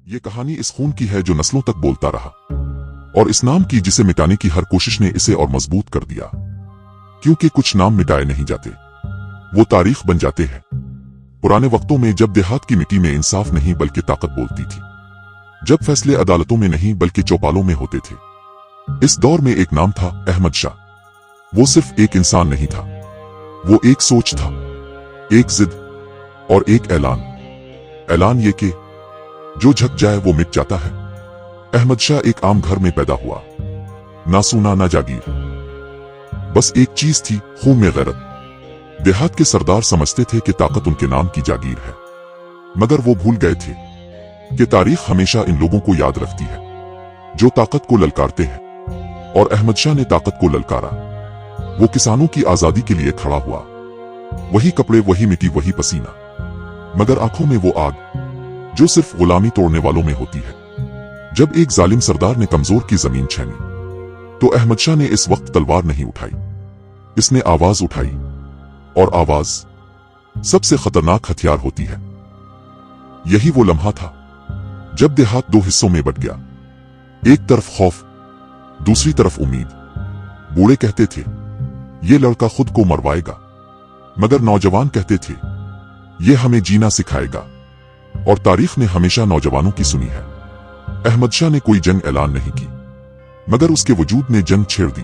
ये कहानी इस खून की है जो नस्लों तक बोलता रहा, और इस नाम की जिसे मिटाने की हर कोशिश ने इसे और मजबूत कर दिया। क्योंकि कुछ नाम मिटाए नहीं जाते, वो तारीख बन जाते हैं। पुराने वक्तों में जब देहात की मिट्टी में इंसाफ नहीं बल्कि ताकत बोलती थी, जब फैसले अदालतों में नहीं बल्कि चौपालों में होते थे, इस दौर में एक नाम था अहमद शाह। वो सिर्फ एक इंसान नहीं था, वो एक सोच था, एक जिद और एक ऐलान। ऐलान ये कि जो झक जाए वो मिट जाता है। अहमद शाह एक आम घर में पैदा हुआ, ना सूना ना जागीर, बस एक चीज थी, खून में गैरत। देहात के सरदार समझते थे कि ताकत उनके नाम की जागीर है, मगर वो भूल गए थे कि तारीख हमेशा इन लोगों को याद रखती है जो ताकत को ललकारते हैं। और अहमद शाह ने ताकत को ललकारा। वो किसानों की आजादी के लिए खड़ा हुआ, वही कपड़े, वही मिट्टी, वही पसीना, मगर आंखों में वो आग जो सिर्फ गुलामी तोड़ने वालों में होती है। जब एक जालिम सरदार ने कमजोर की जमीन छीनी, तो अहमद शाह ने इस वक्त तलवार नहीं उठाई, इसने आवाज उठाई। और आवाज सबसे खतरनाक हथियार होती है। यही वो लम्हा था जब देहात दो हिस्सों में बट गया, एक तरफ खौफ, दूसरी तरफ उम्मीद। बूढ़े कहते थे ये लड़का खुद को मरवाएगा, मगर नौजवान कहते थे ये हमें जीना सिखाएगा। और तारीख ने हमेशा नौजवानों की सुनी है। अहमद शाह ने कोई जंग ऐलान नहीं की, मगर उसके वजूद ने जंग छेड़ दी।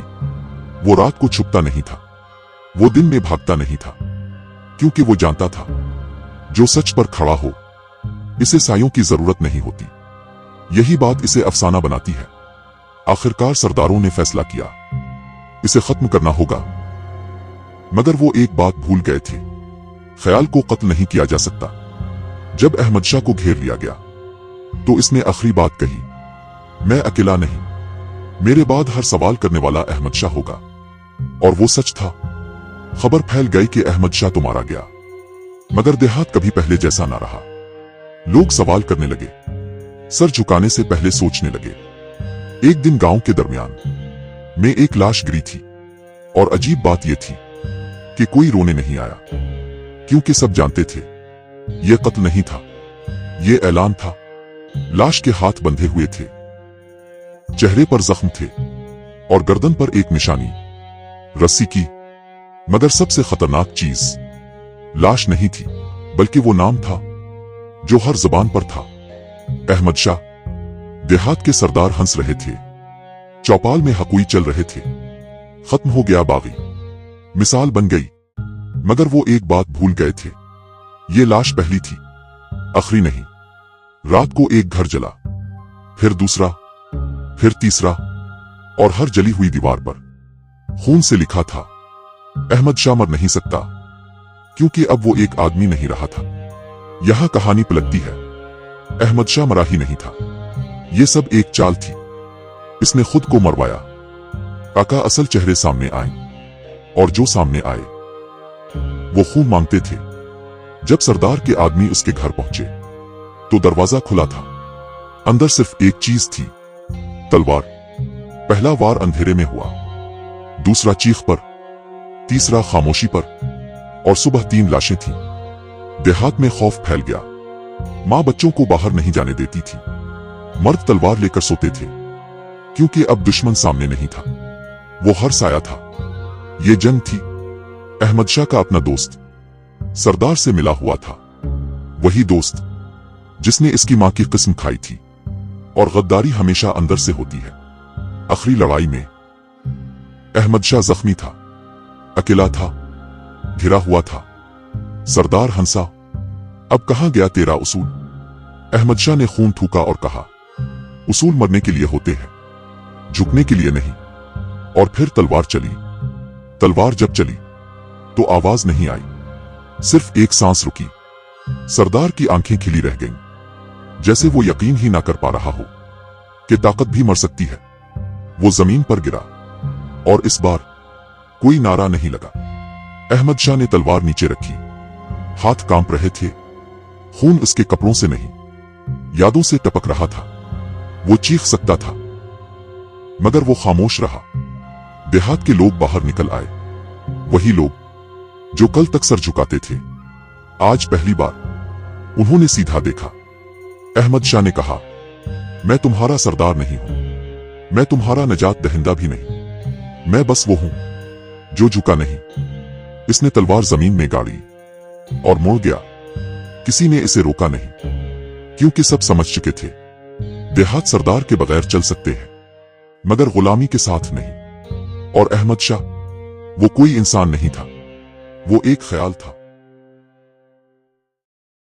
वो रात को छुपता नहीं था, वो दिन में भागता नहीं था, क्योंकि वो जानता था जो सच पर खड़ा हो, इसे सायों की जरूरत नहीं होती। यही बात इसे अफसाना बनाती है। आखिरकार सरदारों ने फैसला किया, इसे खत्म करना होगा। मगर वो एक बात भूल गए थे, ख्याल को कत्ल नहीं किया जा सकता। जब अहमद शाह को घेर लिया गया, तो इसने आखिरी बात कही, मैं अकेला नहीं, मेरे बाद हर सवाल करने वाला अहमद शाह होगा। और वो सच था। खबर फैल गई कि अहमद शाह तो मारा गया, मगर देहात कभी पहले जैसा ना रहा। लोग सवाल करने लगे, सर झुकाने से पहले सोचने लगे। एक दिन गांव के दरमियान में एक लाश गिरी थी, और अजीब बात यह थी कि कोई रोने नहीं आया, क्योंकि सब जानते थे यह कत्ल नहीं था, यह ऐलान था। लाश के हाथ बंधे हुए थे, चेहरे पर जख्म थे, और गर्दन पर एक निशानी, रस्सी की। मगर सबसे खतरनाक चीज लाश नहीं थी, बल्कि वो नाम था जो हर जुबान पर था, अहमद शाह। देहात के सरदार हंस रहे थे, चौपाल में हकुई चल रहे थे। खत्म हो गया बागी, मिसाल बन गई। मगर वो एक बात भूल गए थे, ये लाश पहली थी, आखिरी नहीं। रात को एक घर जला, फिर दूसरा, फिर तीसरा, और हर जली हुई दीवार पर खून से लिखा था, अहमद शाह मर नहीं सकता, क्योंकि अब वो एक आदमी नहीं रहा था। यहां कहानी पलटती है, अहमद शाह मरा ही नहीं था, ये सब एक चाल थी, इसने खुद को मरवाया। काका असल चेहरे सामने आए, और जो सामने आए वो खून मांगते थे। जब सरदार के आदमी उसके घर पहुंचे, तो दरवाजा खुला था। अंदर सिर्फ एक चीज थी, तलवार। पहला वार अंधेरे में हुआ, दूसरा चीख पर, तीसरा खामोशी पर, और सुबह 3 लाशें थीं। देहात में खौफ फैल गया। मां बच्चों को बाहर नहीं जाने देती थी, मर्द तलवार लेकर सोते थे, क्योंकि अब दुश्मन सामने नहीं था, वो हर साया था। ये जंग थी अहमद शाह का अपना दोस्त सरदार से मिला हुआ था, वही दोस्त जिसने इसकी मां की किस्म खाई थी। और गद्दारी हमेशा अंदर से होती है। आखिरी लड़ाई में अहमद शाह जख्मी था, अकेला था, घिरा हुआ था। सरदार हंसा, अब कहां गया तेरा उसूल? अहमद शाह ने खून थूका और कहा, उसूल मरने के लिए होते हैं, झुकने के लिए नहीं। और फिर तलवार चली। तलवार जब चली तो आवाज नहीं आई, सिर्फ एक सांस रुकी। सरदार की आंखें खिली रह गईं, जैसे वो यकीन ही ना कर पा रहा हो कि ताकत भी मर सकती है। वो जमीन पर गिरा, और इस बार कोई नारा नहीं लगा। अहमद शाह ने तलवार नीचे रखी, हाथ कांप रहे थे। खून उसके कपड़ों से नहीं, यादों से टपक रहा था। वो चीख सकता था, मगर वो खामोश रहा। देहात के लोग बाहर निकल आए, वही लोग जो कल तक सर झुकाते थे। आज पहली बार उन्होंने सीधा देखा। अहमद शाह ने कहा, मैं तुम्हारा सरदार नहीं हूं, मैं तुम्हारा निजात दहिंदा भी नहीं, मैं बस वो हूं जो झुका नहीं। इसने तलवार जमीन में गाड़ी और मुड़ गया। किसी ने इसे रोका नहीं, क्योंकि सब समझ चुके थे देहात सरदार के बगैर चल सकते हैं, मगर गुलामी के साथ नहीं। और अहमद शाह वो कोई इंसान नहीं था, वो एक ख्याल था।